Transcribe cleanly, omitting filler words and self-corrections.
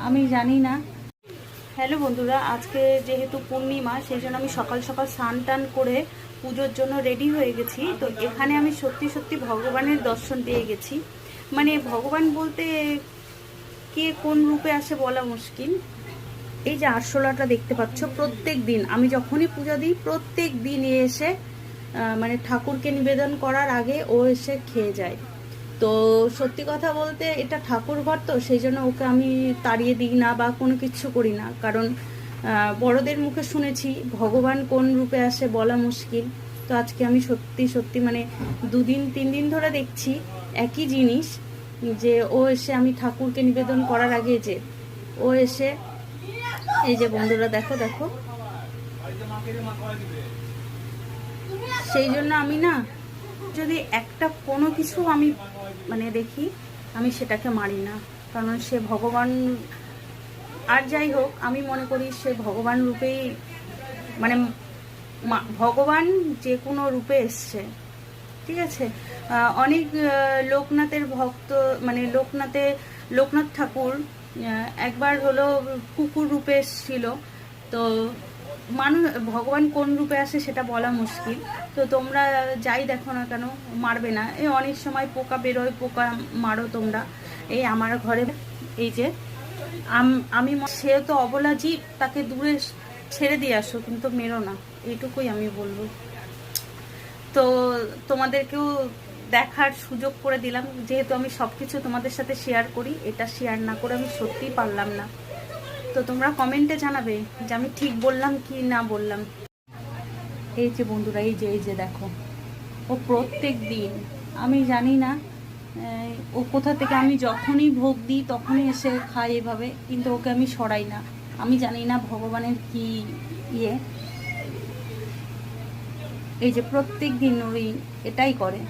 আমি জানি না। হ্যালো বন্ধুরা, আজকে যেহেতু পূর্ণিমা সেই জন্য আমি সকাল সকাল স্নান টান করে পুজোর জন্য রেডি হয়ে গেছি। তো এখানে আমি সত্যি সত্যি ভগবানের দর্শন পেয়ে গেছি। মানে ভগবান বলতে কে কোন রূপে আসে বলা মুশকিল। এই যে আরশোলাটা দেখতে পাচ্ছ, প্রত্যেক দিন আমি যখনই পূজা দিই প্রত্যেক দিন এসে মানে ঠাকুরকে নিবেদন করার আগে ও এসে খেয়ে যায়। তো সত্যি কথা বলতে এটা ঠাকুর ঘর, তো সেই জন্য ওকে আমি তাড়িয়ে দিই না বা কোনো কিছু করি না, কারণ বড়দের মুখে শুনেছি ভগবান কোন রূপে আসে বলা মুশকিল। তো আজকে আমি সত্যি সত্যি মানে 2-3 দিন ধরে দেখছি একই জিনিস, যে ও এসে আমি ঠাকুরকে নিবেদন করার আগে যে ও এসে, এই যে বন্ধুরা দেখো দেখো, সেই জন্য আমি না, যদি একটা কোনো কিছু আমি মানে দেখি আমি সেটাকে মারি না, কারণ সে ভগবান। আর যাই হোক, আমি মনে করি সে ভগবান রূপেই, মানে ভগবান যে কোনো রূপে এসছে, ঠিক আছে। অনেক লোকনাথের ভক্ত, মানে লোকনাথ ঠাকুর একবার হলো কুকুর রূপে এসেছিল। তো মানুষ ভগবান কোন রূপে আসে সেটা বলা মুশকিল। তো তোমরা যাই দেখো না কেন মারবে না। এই অনেক সময় পোকা বেরোয়, পোকা মারো তোমরা। এই আমার ঘরে এই যে আমি সে তো অবলা জীব, তাকে দূরে ছেড়ে দিয়ে আসো, কিন্তু মেরো না, এইটুকুই আমি বলবো। তো তোমাদেরকেও দেখার সুযোগ করে দিলাম, যেহেতু আমি সবকিছু তোমাদের সাথে শেয়ার করি, এটা শেয়ার না করে আমি সত্যিই পারলাম না। তো তোমরা কমেন্টে জানাবে যে আমি ঠিক বললাম কি না বললাম। এই যে বন্ধুরা, এই যে দেখো, ও প্রত্যেক দিন, আমি জানি না ও কোথা থেকে, আমি যখনই ভোগ দিই তখনই এসে খায় এভাবে, কিন্তু ওকে আমি সরাই না। আমি জানি না ভগবানের কি ইয়ে, এই যে প্রত্যেক দিন ওই এটাই করে।